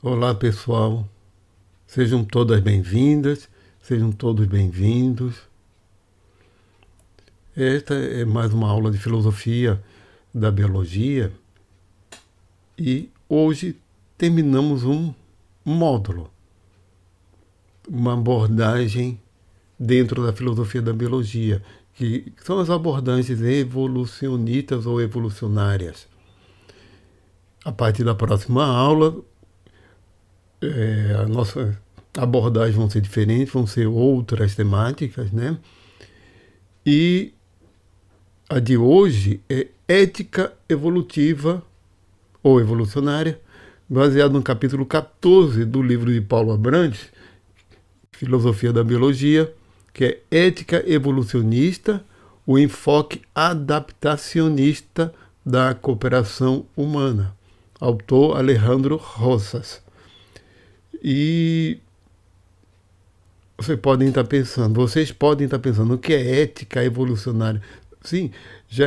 Olá, pessoal. Sejam todas bem-vindas, sejam todos bem-vindos. Esta é mais uma aula de filosofia da biologia e hoje terminamos um módulo, uma abordagem dentro da filosofia da biologia, que são as abordagens evolucionistas ou evolucionárias. A partir da próxima aula, a nossa abordagem vão ser diferentes, vão ser outras temáticas, né? E a de hoje é ética evolutiva ou evolucionária, baseado no capítulo 14 do livro de Paulo Abrantes, Filosofia da Biologia, que é ética evolucionista, o enfoque adaptacionista da cooperação humana. Autor Alejandro Rosas. E vocês podem estar pensando, o que é ética evolucionária? Sim, já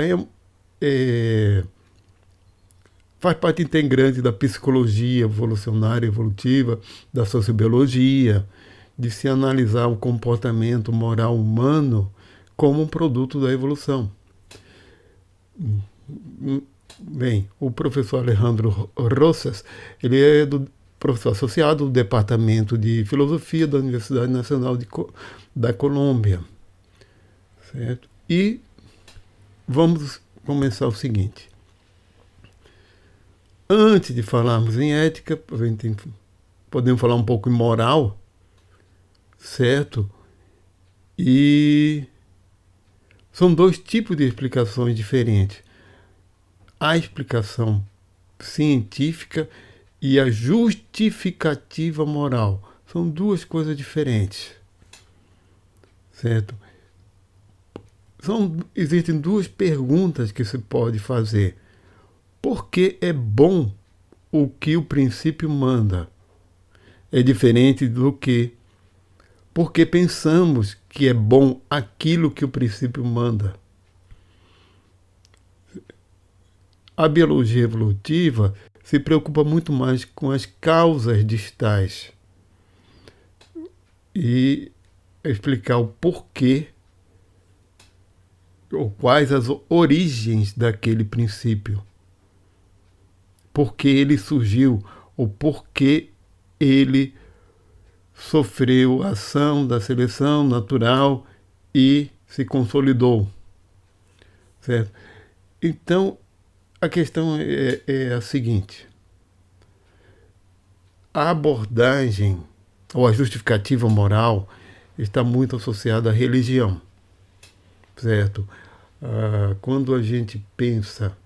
faz parte integrante da psicologia evolucionária, evolutiva, da sociobiologia, de se analisar o comportamento moral humano como um produto da evolução. Bem, o professor Alejandro Rosas, ele é professor associado do Departamento de Filosofia da Universidade Nacional da Colômbia. Certo? E vamos começar o seguinte. Antes de falarmos em ética, podemos falar um pouco em moral, certo? E são dois tipos de explicações diferentes. A explicação científica e a justificativa moral. São duas coisas diferentes. Certo? Existem duas perguntas que se pode fazer. Por que é bom o que o princípio manda? É diferente do que porque pensamos que é bom aquilo que o princípio manda. A biologia evolutiva se preocupa muito mais com as causas distais e explicar o porquê ou quais as origens daquele princípio. Por que ele surgiu ou por que ele sofreu a ação da seleção natural e se consolidou. Certo? Então, a questão é a seguinte. A abordagem ou a justificativa moral está muito associada à religião. Certo? Quando a gente pensa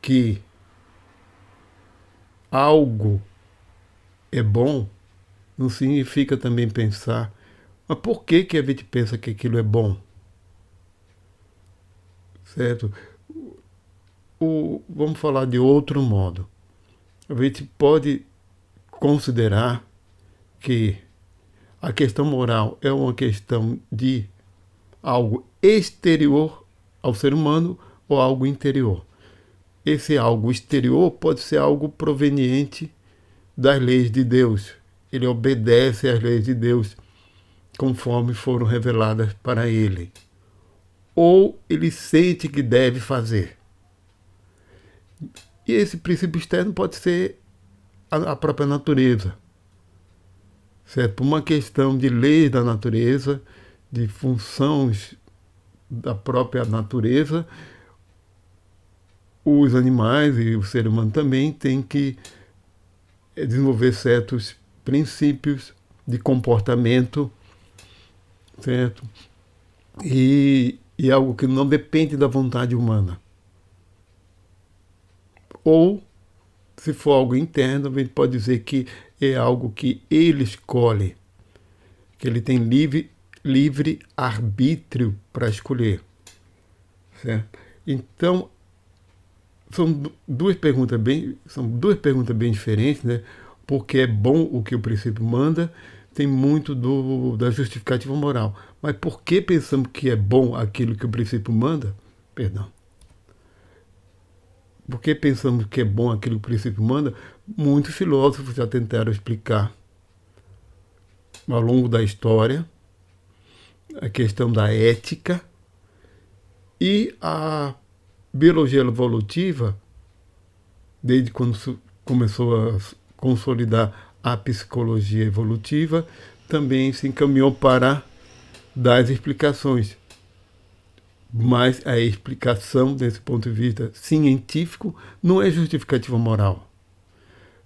que algo é bom, não significa também pensar, mas por que a gente pensa que aquilo é bom? Certo? Vamos falar de outro modo. A gente pode considerar que a questão moral é uma questão de algo exterior ao ser humano ou algo interior. Esse algo exterior pode ser algo proveniente das leis de Deus. Ele obedece às leis de Deus conforme foram reveladas para ele. Ou ele sente que deve fazer. E esse princípio externo pode ser a própria natureza. Certo? Por uma questão de leis da natureza, de funções da própria natureza, os animais e o ser humano também têm que desenvolver certos princípios de comportamento, certo? E algo que não depende da vontade humana. Ou, se for algo interno, a gente pode dizer que é algo que ele escolhe, que ele tem livre arbítrio para escolher. Certo? Então, são duas perguntas bem diferentes, né? Porque é bom o que o princípio manda, tem muito da justificativa moral. Mas por que pensamos que é bom aquilo que o princípio manda? Perdão. porque pensamos que é bom aquilo que o princípio manda, muitos filósofos já tentaram explicar ao longo da história a questão da ética, e a biologia evolutiva, desde quando começou a consolidar a psicologia evolutiva, também se encaminhou para dar as explicações. Mas a explicação, desse ponto de vista científico, não é justificativa moral.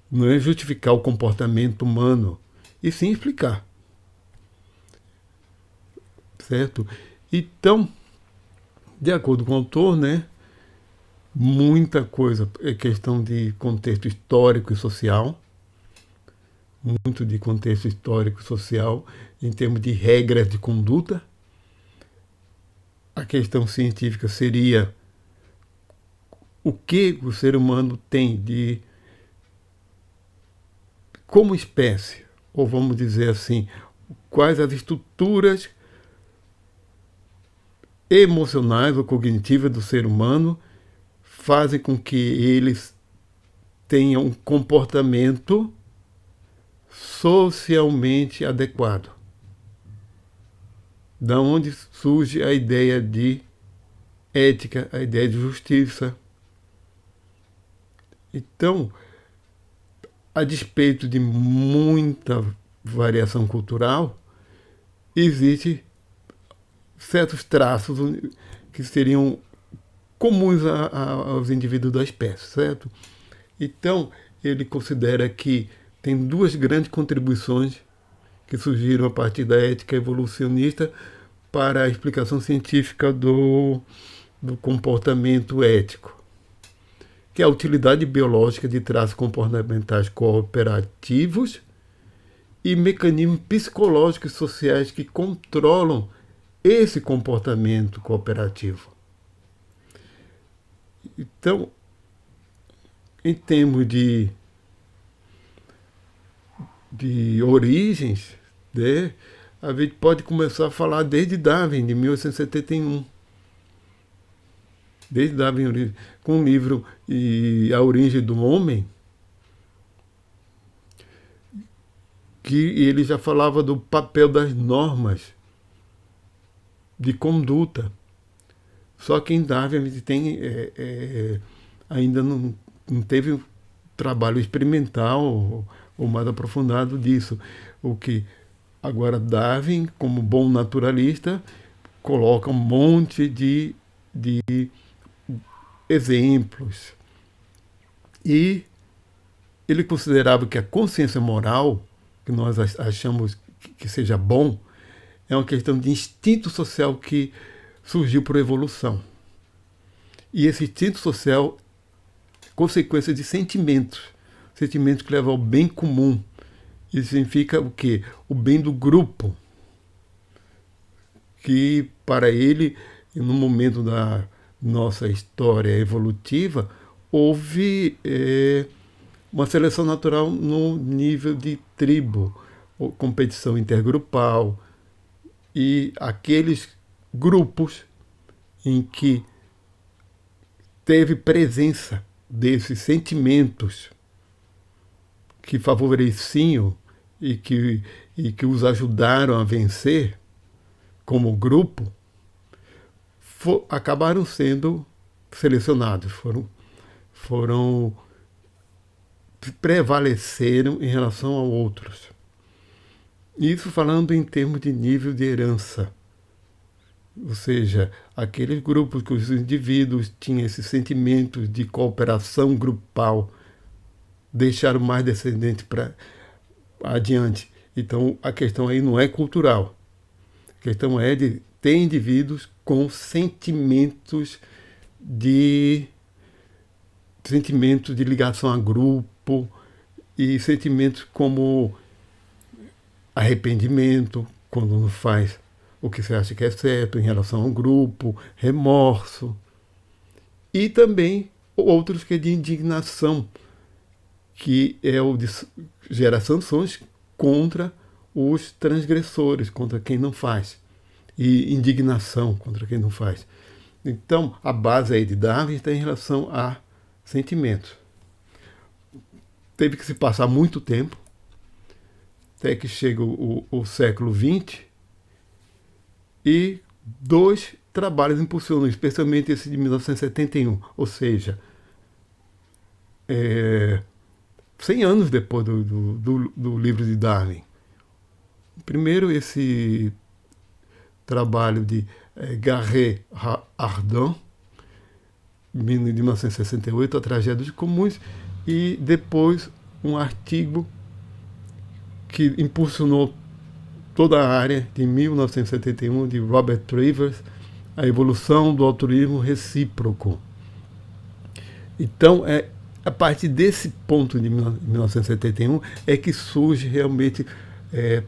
Não é justificar o comportamento humano, e sim explicar. Certo? Então, de acordo com o autor, né, muita coisa é questão de contexto histórico e social, muito de contexto histórico e social, em termos de regras de conduta. A questão científica seria o que o ser humano tem de, como espécie, ou vamos dizer assim, quais as estruturas emocionais ou cognitivas do ser humano fazem com que eles tenham um comportamento socialmente adequado. Da onde surge a ideia de ética, a ideia de justiça. Então, a despeito de muita variação cultural, existe certos traços que seriam comuns aos indivíduos da espécie, certo? Então, ele considera que tem duas grandes contribuições que surgiram a partir da ética evolucionista para a explicação científica do comportamento ético, que é a utilidade biológica de traços comportamentais cooperativos e mecanismos psicológicos e sociais que controlam esse comportamento cooperativo. Então, em termos de origens, né, a gente pode começar a falar desde Darwin, de 1871. Desde Darwin, com o livro A Origem do Homem, que ele já falava do papel das normas de conduta. Só que em Darwin a gente tem, ainda não teve um trabalho experimental ou mais aprofundado disso. O que agora Darwin, como bom naturalista, coloca um monte de exemplos. E ele considerava que a consciência moral, que nós achamos que seja bom, é uma questão de instinto social que surgiu por evolução. E esse instinto social é consequência de sentimentos que levam ao bem comum. Isso significa o quê? O bem do grupo, que para ele, no momento da nossa história evolutiva, houve uma seleção natural no nível de tribo, ou competição intergrupal, e aqueles grupos em que teve presença desses sentimentos que favoreciam e que os ajudaram a vencer como grupo, acabaram sendo selecionados, prevaleceram em relação a outros. Isso falando em termos de nível de herança. Ou seja, aqueles grupos que os indivíduos tinham esses sentimentos de cooperação grupal deixaram mais descendentes para adiante. Então, a questão aí não é cultural. A questão é de ter indivíduos com sentimentos de ligação a grupo e sentimentos como arrependimento, quando não faz o que você acha que é certo em relação ao grupo, remorso, e também outros que é de indignação, que é o de gerar sanções contra os transgressores, contra quem não faz, e indignação contra quem não faz. Então, a base aí de Darwin está em relação à sentimentos. Teve que se passar muito tempo, até que chega o século XX, e dois trabalhos impulsionam, especialmente esse de 1971, ou seja, 100 anos depois do livro de Darwin. Primeiro, esse trabalho de Garret Hardin, de 1968, A Tragédia dos Comuns, e depois um artigo que impulsionou toda a área, de 1971, de Robert Travers, A Evolução do Altruísmo Recíproco. Então, a partir desse ponto de 1971 é que surge realmente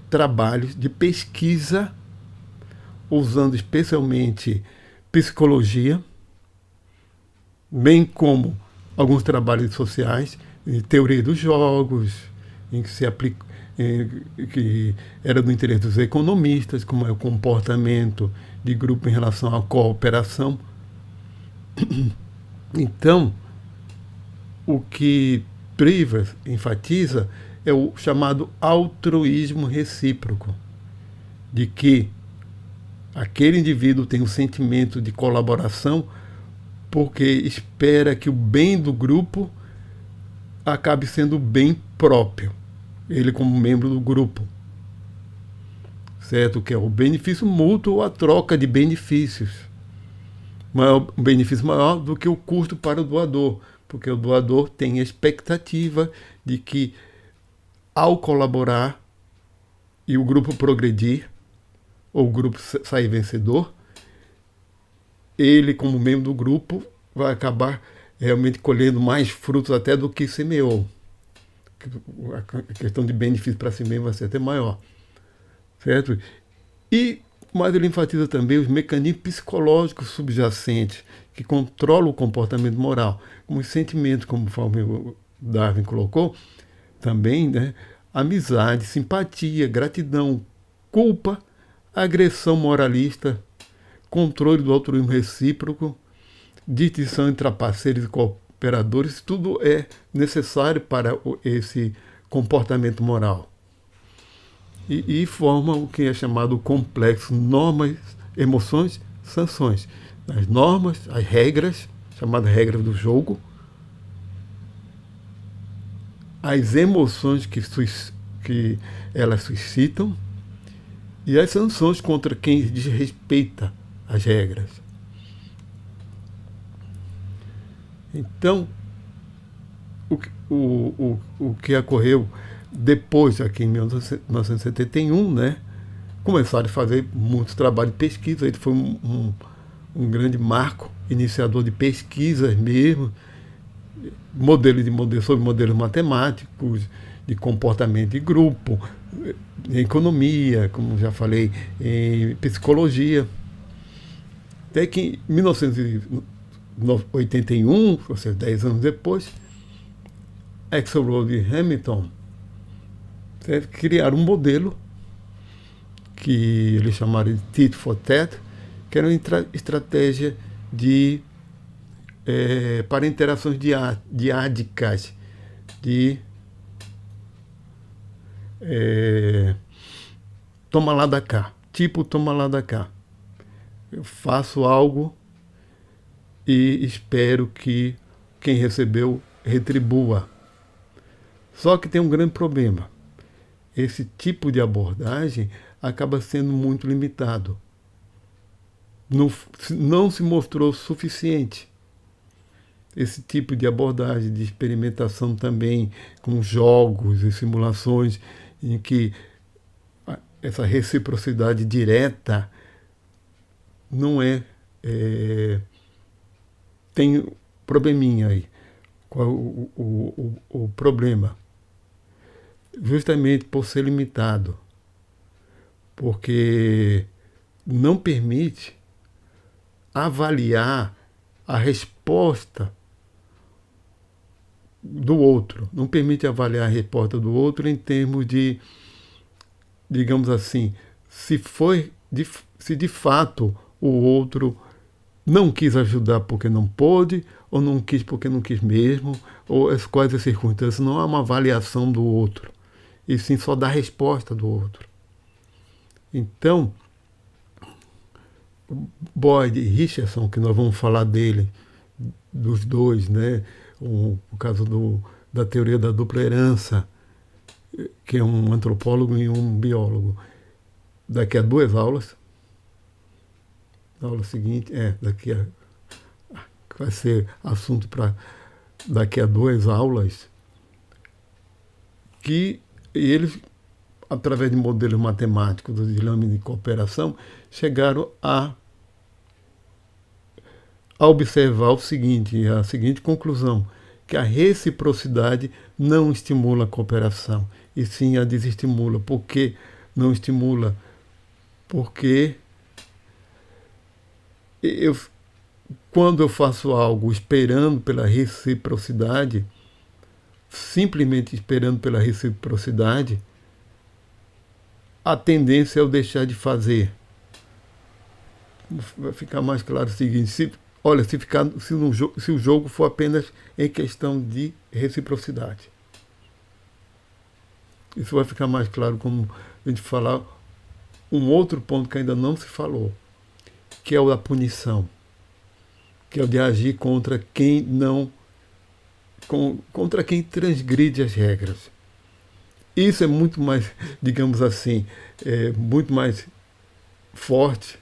trabalhos de pesquisa, usando especialmente psicologia, bem como alguns trabalhos sociais, teoria dos jogos, em que se aplica, que era do interesse dos economistas, como é o comportamento de grupo em relação à cooperação. Então, o que Travers enfatiza é o chamado altruísmo recíproco, de que aquele indivíduo tem um sentimento de colaboração porque espera que o bem do grupo acabe sendo o bem próprio, ele como membro do grupo, certo? Que é o benefício mútuo ou a troca de benefícios. Um benefício maior do que o custo para o doador, porque o doador tem a expectativa de que, ao colaborar e o grupo progredir, ou o grupo sair vencedor, ele, como membro do grupo, vai acabar realmente colhendo mais frutos até do que semeou. A questão de benefício para si mesmo vai ser até maior. Certo? Mas ele enfatiza também os mecanismos psicológicos subjacentes que controlam o comportamento moral, como os sentimentos, conforme o Darwin colocou, também, né? Amizade, simpatia, gratidão, culpa, agressão moralista, controle do altruísmo recíproco, distinção entre parceiros e cooperadores, tudo é necessário para esse comportamento moral. E forma o que é chamado complexo normas, emoções, sanções. As normas, as regras, chamadas regras do jogo, as emoções que elas suscitam e as sanções contra quem desrespeita as regras. Então, o que ocorreu depois, aqui em 1971, né, começaram a fazer muito trabalho de pesquisa. Ele foi um grande marco, iniciador de pesquisas mesmo, sobre modelos matemáticos, de comportamento de grupo, em economia, como já falei, em psicologia. Até que em 1981, ou seja, 10 anos depois, Axelrod e Hamilton criaram um modelo que eles chamaram de Tit for Tat, que era uma estratégia para interações diádicas, toma lá da cá, tipo toma lá da cá. Eu faço algo e espero que quem recebeu retribua. Só que tem um grande problema. Esse tipo de abordagem acaba sendo muito limitado. Não se mostrou suficiente. Esse tipo de abordagem de experimentação também com jogos e simulações em que essa reciprocidade direta não tem probleminha aí. Qual o problema? Justamente por ser limitado, porque não permite avaliar a resposta do outro, não permite avaliar a resposta do outro em termos de, digamos assim, se de fato o outro não quis ajudar porque não pôde, ou não quis porque não quis mesmo, ou quais as circunstâncias. Não há uma avaliação do outro, e sim só da resposta do outro. Então, Boyd e Richardson, que nós vamos falar dele, dos dois, né? O caso da teoria da dupla herança, que é um antropólogo e um biólogo. Daqui a 2 aulas, na aula seguinte, vai ser assunto para daqui a 2 aulas, que eles, através de modelos matemáticos de lâmina de cooperação, chegaram a observar o seguinte, a seguinte conclusão, que a reciprocidade não estimula a cooperação, e sim a desestimula. Por que não estimula? Porque quando eu faço algo esperando pela reciprocidade, simplesmente esperando pela reciprocidade, a tendência é eu deixar de fazer. Vai ficar mais claro o seguinte: se o jogo for apenas em questão de reciprocidade. Isso vai ficar mais claro como a gente falar um outro ponto que ainda não se falou, que é o da punição, que é o de agir contra quem não, contra quem transgride as regras. Isso é muito mais, digamos assim, muito mais forte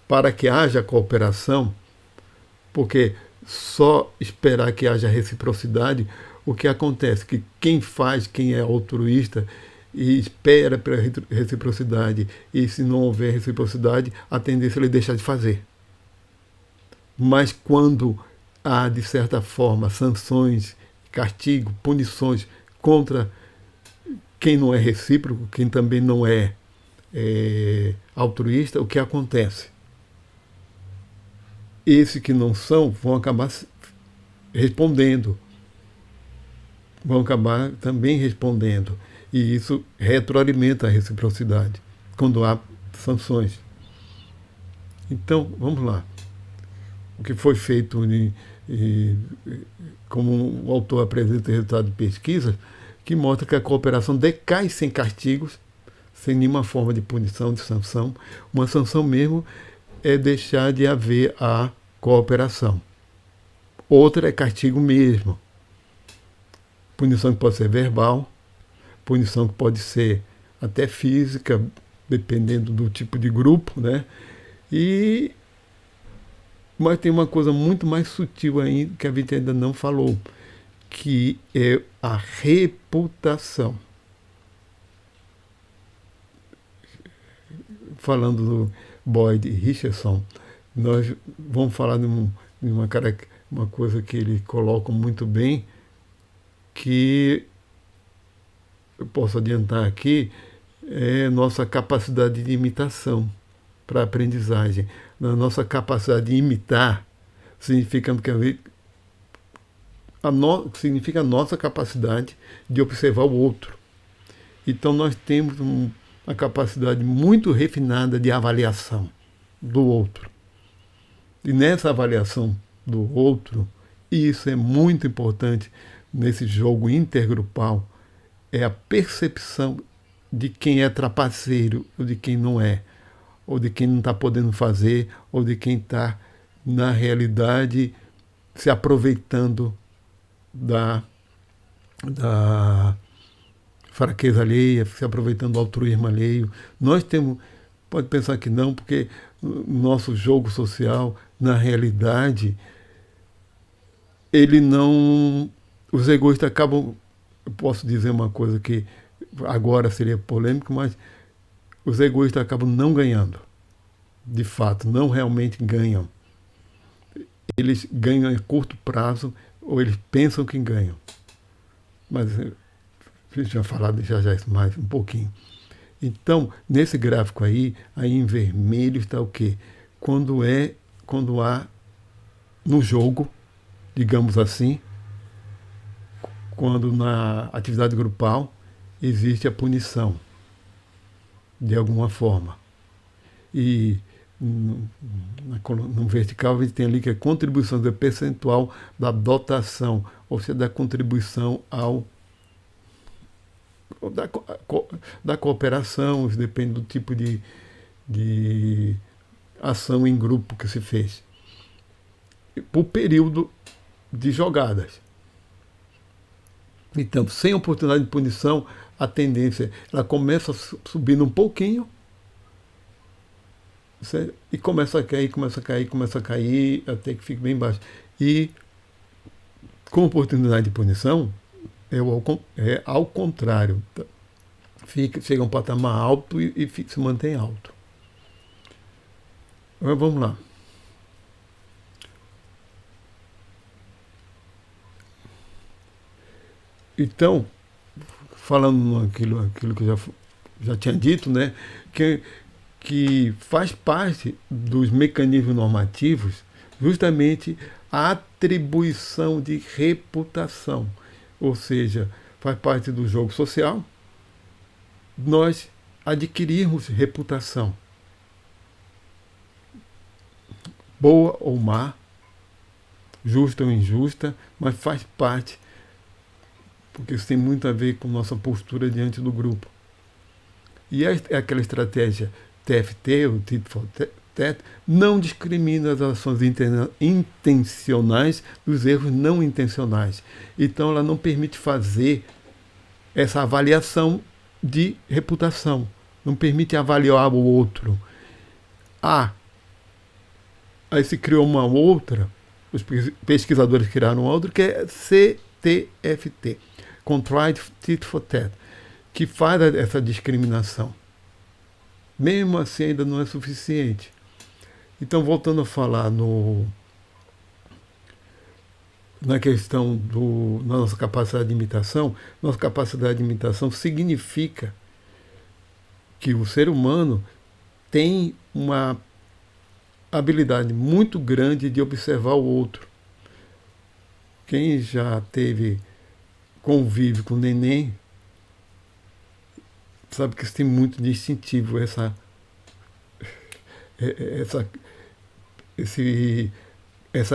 para que haja cooperação, porque só esperar que haja reciprocidade, o que acontece? Que quem é altruísta e espera pela reciprocidade, e se não houver reciprocidade, a tendência é ele deixar de fazer. Mas quando há, de certa forma, sanções, castigo, punições contra quem não é recíproco, quem também não é altruísta, o que acontece? Esses que não são vão acabar respondendo, vão acabar também respondendo. E isso retroalimenta a reciprocidade, quando há sanções. Então, vamos lá. O que foi feito, como o autor apresenta resultado de pesquisa, que mostra que a cooperação decai sem castigos, sem nenhuma forma de punição, de sanção. Uma sanção mesmo é deixar de haver a cooperação. Outra é castigo mesmo. Punição que pode ser verbal, punição que pode ser até física, dependendo do tipo de grupo, né? Mas tem uma coisa muito mais sutil ainda que a gente ainda não falou, que é a reputação. Falando do Boyd e Richardson, nós vamos falar de uma coisa que ele coloca muito bem, que eu posso adiantar aqui, é nossa capacidade de imitação para a aprendizagem. A nossa capacidade de imitar significa significa a nossa capacidade de observar o outro. Então nós temos uma capacidade muito refinada de avaliação do outro. E nessa avaliação do outro, e isso é muito importante nesse jogo intergrupal, é a percepção de quem é trapaceiro ou de quem não é, ou de quem não está podendo fazer, ou de quem está, na realidade, se aproveitando da fraqueza alheia, se aproveitando do altruísmo alheio. Nós temos, pode pensar que não, porque o nosso jogo social, na realidade, ele não... Os egoístas acabam... Eu posso dizer uma coisa que agora seria polêmico, mas os egoístas acabam não ganhando. De fato, não realmente ganham. Eles ganham a curto prazo, ou eles pensam que ganham. Mas a gente vai falar já isso mais um pouquinho. Então, nesse gráfico aí em vermelho está o quê? Quando há no jogo, digamos assim, quando na atividade grupal existe a punição, de alguma forma. E no vertical a gente tem ali que é contribuição do percentual da dotação, ou seja, da contribuição da cooperação, isso depende do tipo de ação em grupo que se fez. Por período de jogadas. Então, sem oportunidade de punição, a tendência, ela começa subindo um pouquinho, certo? E começa a cair, até que fica bem baixo. E com oportunidade de punição, é ao contrário. Chega a um patamar alto e se mantém alto. Agora vamos lá. Então, falando aquilo que eu já tinha dito, né, que faz parte dos mecanismos normativos justamente a atribuição de reputação. Ou seja, faz parte do jogo social nós adquirirmos reputação. Boa ou má, justa ou injusta, mas faz parte, porque isso tem muito a ver com nossa postura diante do grupo. E aquela estratégia TFT, o Tit for Tat, não discrimina as ações intencionais dos erros não intencionais. Então ela não permite fazer essa avaliação de reputação, não permite avaliar o outro. Aí se criou uma outra, os pesquisadores criaram outra, que é CTFT, Contrite Tit for Tat, que faz essa discriminação. Mesmo assim ainda não é suficiente. Então, voltando a falar na questão da nossa capacidade de imitação, nossa capacidade de imitação significa que o ser humano tem uma habilidade muito grande de observar o outro. Quem já teve convívio com neném sabe que isso tem muito de instintivo, essa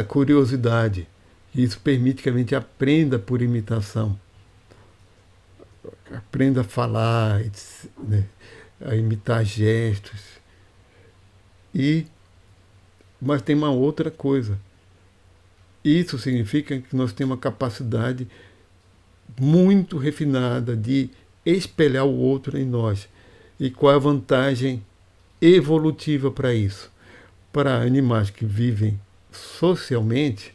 curiosidade. E isso permite que a gente aprenda por imitação. Aprenda a falar, né, a imitar gestos. Mas tem uma outra coisa. Isso significa que nós temos uma capacidade muito refinada de espelhar o outro em nós. E qual é a vantagem evolutiva para isso? Para animais que vivem socialmente,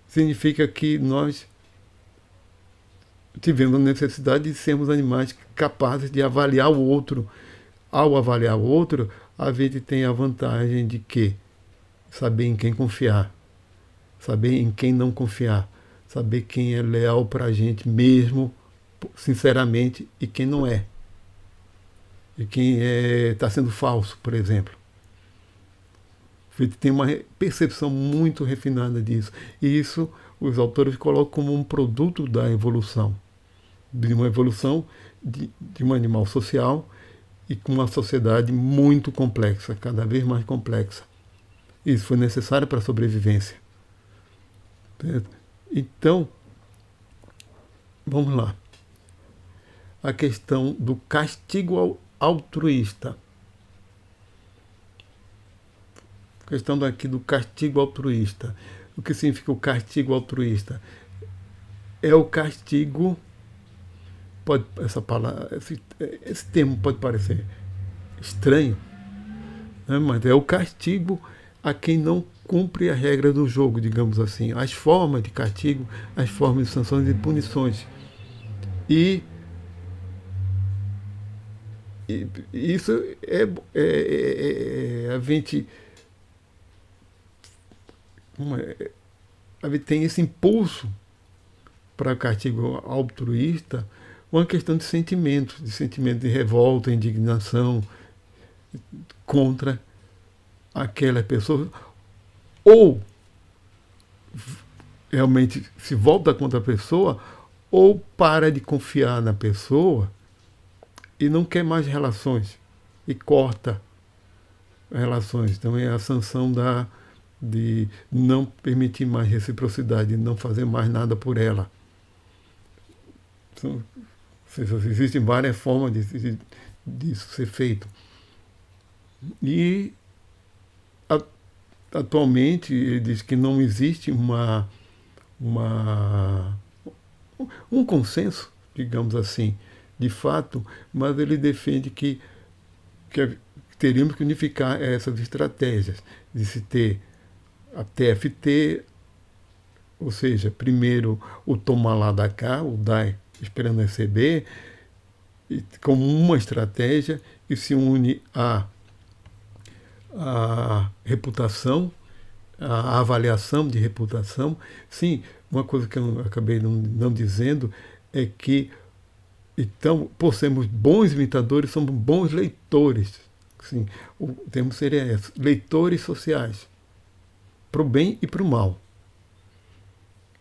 significa que nós tivemos a necessidade de sermos animais capazes de avaliar o outro. Ao avaliar o outro, a gente tem a vantagem de que saber em quem confiar, saber em quem não confiar, saber quem é leal para a gente mesmo, sinceramente, e quem não é. E quem está sendo falso, por exemplo. A gente tem uma percepção muito refinada disso. E isso os autores colocam como um produto da evolução. De uma evolução de um animal social e com uma sociedade muito complexa, cada vez mais complexa. Isso foi necessário para a sobrevivência. Então, vamos lá. A questão do castigo altruísta. A questão daqui do castigo altruísta. O que significa o castigo altruísta? É o castigo, essa palavra, esse termo pode parecer estranho, né? Mas é o castigo a quem não cumpre a regra do jogo, digamos assim. As formas de castigo, as formas de sanções e punições. E isso a gente tem esse impulso para o castigo altruísta, uma questão de sentimento de revolta, indignação contra aquela pessoa, ou realmente se volta contra a pessoa, ou para de confiar na pessoa e não quer mais relações e corta relações. Então é a sanção de não permitir mais reciprocidade, de não fazer mais nada por ela. Então, existem várias formas disso ser feito. E atualmente ele diz que não existe um consenso, digamos assim, de fato, mas ele defende que teríamos que unificar essas estratégias, de se ter a TFT, ou seja, primeiro o tomar lá da cá, o dar esperando receber, como uma estratégia que se une a reputação, a avaliação de reputação. Sim, uma coisa que eu acabei não dizendo é que, então, por sermos bons imitadores, somos bons leitores. Sim, o termo seria esse, leitores sociais, para o bem e para o mal.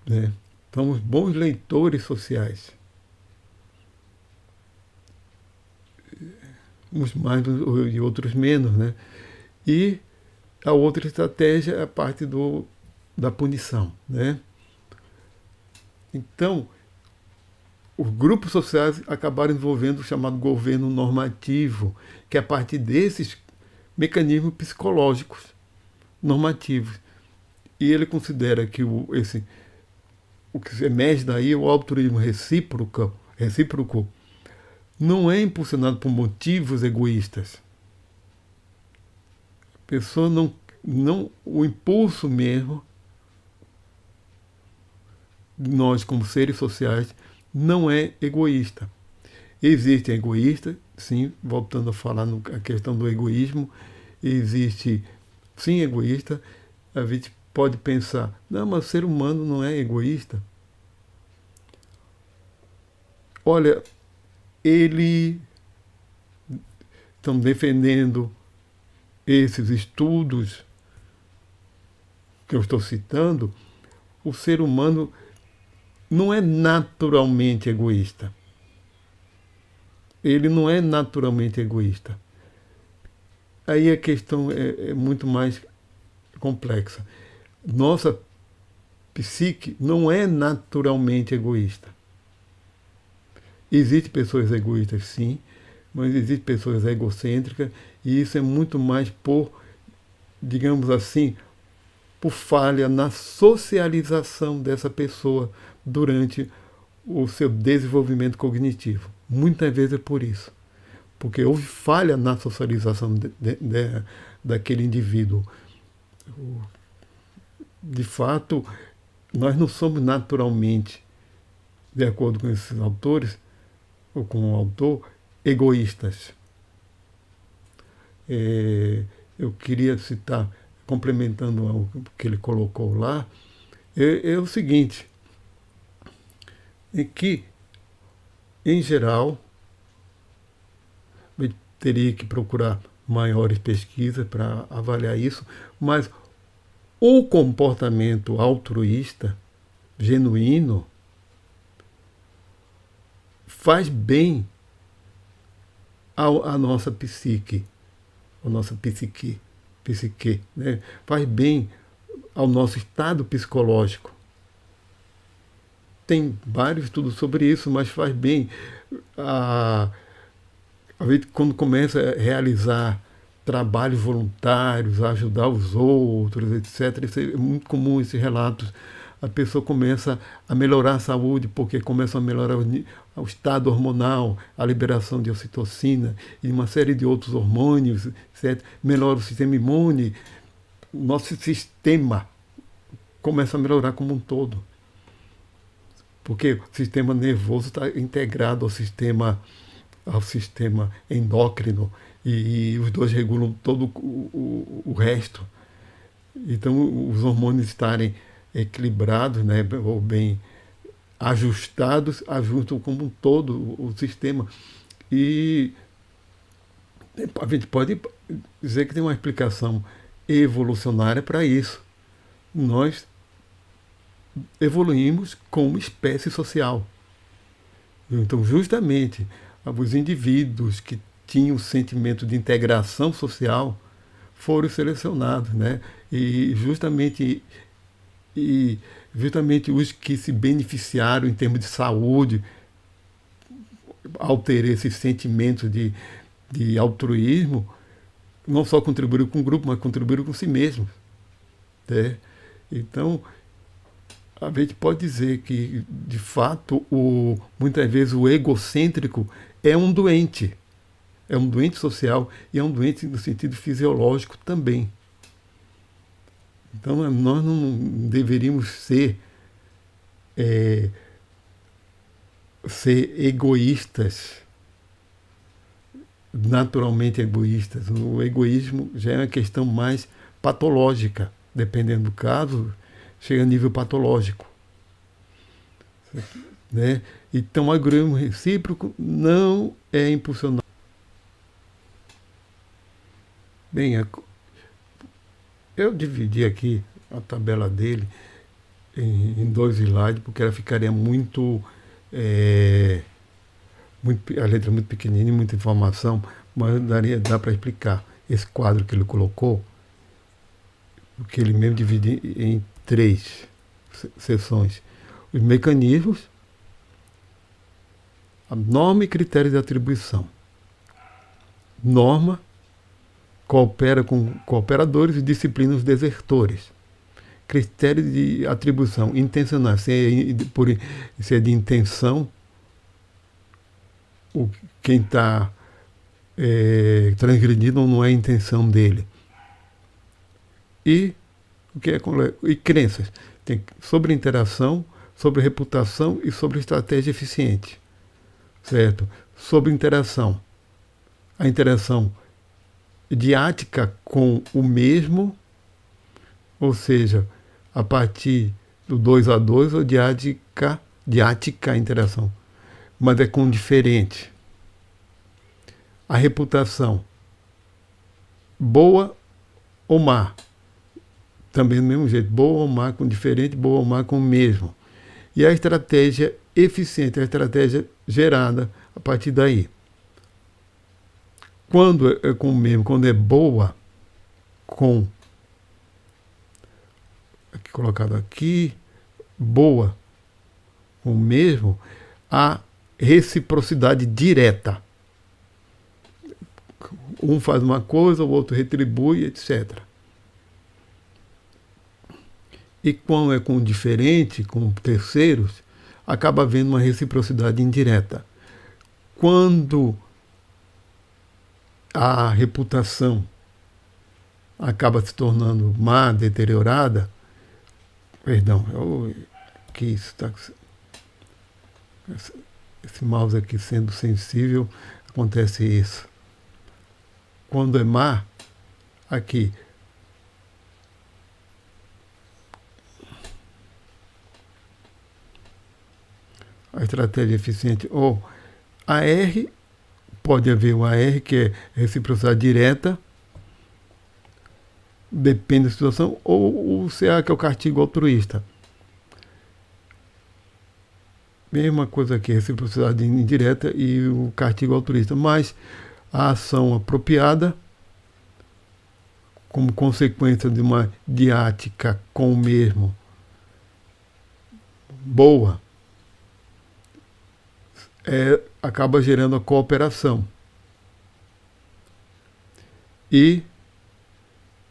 Né? Somos bons leitores sociais. Uns mais e outros menos, né? E a outra estratégia é a parte da punição, né? Então, os grupos sociais acabaram desenvolvendo o chamado governo normativo, que é a partir desses mecanismos psicológicos normativos. E ele considera que o que emerge daí, o altruísmo recíproco, não é impulsionado por motivos egoístas. A pessoa o impulso mesmo, nós como seres sociais, não é egoísta. Existe egoísta, sim, voltando a falar na questão do egoísmo, existe, sim, egoísta. A gente pode pensar, não, mas o ser humano não é egoísta. Olha, eles estão defendendo esses estudos que eu estou citando, o ser humano não é naturalmente egoísta. Ele não é naturalmente egoísta. Aí a questão é muito mais complexa. Nossa psique não é naturalmente egoísta. Existem pessoas egoístas, sim, mas existem pessoas egocêntricas, e isso é muito mais por, digamos assim, por falha na socialização dessa pessoa durante o seu desenvolvimento cognitivo. Muitas vezes é por isso. Porque houve falha na socialização daquele indivíduo. De fato, nós não somos naturalmente, de acordo com esses autores, ou com o autor, egoístas. Eu queria citar, complementando o que ele colocou lá, é o seguinte, é que, em geral, eu teria que procurar maiores pesquisas para avaliar isso, mas o comportamento altruísta, genuíno, faz bem à nossa psique, né? Faz bem ao nosso estado psicológico. Tem vários estudos sobre isso, mas faz bem. A gente, quando começa a realizar trabalhos voluntários, a ajudar os outros, etc., isso é muito comum, esses relatos. A pessoa começa a melhorar a saúde, porque começa a melhorar o estado hormonal, a liberação de ocitocina e uma série de outros hormônios, etc. Melhora o sistema imune, o nosso sistema começa a melhorar como um todo. Porque o sistema nervoso está integrado ao sistema endócrino, e os dois regulam todo o resto. Então, os hormônios estarem equilibrados, né, ou bem ajustados, ajustam como um todo o sistema. E a gente pode dizer que tem uma explicação evolucionária para isso. Nós evoluímos como espécie social. Então, justamente, os indivíduos que tinham o sentimento de integração social foram selecionados, né? E justamente, e justamente os que se beneficiaram em termos de saúde, ao ter esse sentimento de altruísmo, não só contribuíram com o grupo, mas contribuíram com si mesmos, né? Então, a gente pode dizer que, de fato, muitas vezes o egocêntrico é um doente social e é um doente no sentido fisiológico também. Então, nós não deveríamos é, ser egoístas, naturalmente egoístas. O egoísmo já é uma questão mais patológica, dependendo do caso, chega a nível patológico, né? Então, o egoísmo recíproco não é impulsionado. Bem, eu dividi aqui a tabela dele em dois slides, porque ela ficaria é, a letra muito pequenininha, muita informação, mas dá para explicar. Esse quadro que ele colocou, que ele mesmo divide em três seções. Os mecanismos, a norma e critérios de atribuição. Norma coopera com cooperadores e disciplina os desertores. Critérios de atribuição intencional, se é de intenção, quem está transgredindo não é a intenção dele. E o que é e crenças? Tem sobre interação, sobre reputação e sobre estratégia eficiente. Certo? Sobre interação. A interação diática com o mesmo, ou seja, a partir do 2 a 2 ou diática interação, mas é com diferente. A reputação, boa ou má, também do mesmo jeito, boa ou má com diferente, boa ou má com o mesmo. E a estratégia eficiente, a estratégia gerada a partir daí. Quando é com o mesmo, quando é boa, com, aqui colocado aqui, boa, com o mesmo, a reciprocidade direta. Um faz uma coisa, o outro retribui, etc. E quando é com diferente, com terceiros, acaba havendo uma reciprocidade indireta. Quando a reputação acaba se tornando má, deteriorada, perdão, que isso está, esse mouse aqui sendo sensível, acontece isso. Quando é má, aqui, a estratégia eficiente, ou AR, pode haver o AR, que é reciprocidade direta, depende da situação, ou o CA, que é o castigo altruísta. Mesma coisa aqui, reciprocidade indireta e o castigo altruísta, mas a ação apropriada, como consequência de uma diática com o mesmo, boa, acaba gerando a cooperação. E,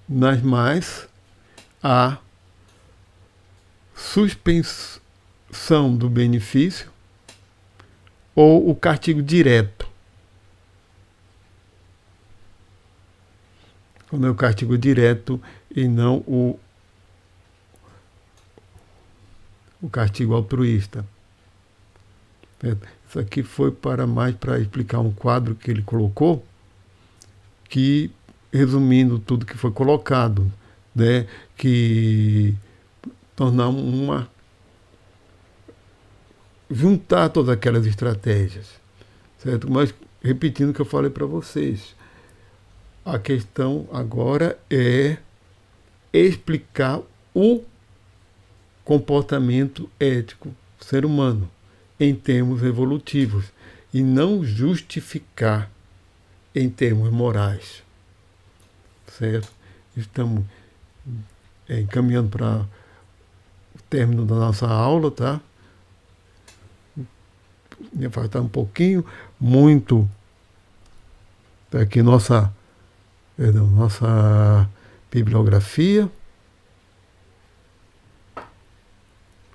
nas mais, a suspensão do benefício ou o castigo direto. Quando é o castigo direto e não o castigo altruísta. Isso aqui foi mais para explicar um quadro que ele colocou, que, resumindo tudo que foi colocado, né, que tornar juntar todas aquelas estratégias, certo? Mas, repetindo o que eu falei para vocês, a questão agora é explicar o comportamento ético do ser humano em termos evolutivos e não justificar em termos morais, certo? estamos encaminhando para o término da nossa aula, tá? Me faltar um pouquinho, muito. Tá aqui nossa bibliografia,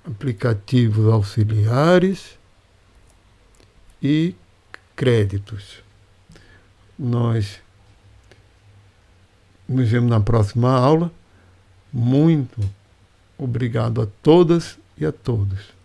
aplicativos auxiliares e créditos. Nós nos vemos na próxima aula. Muito obrigado a todas e a todos.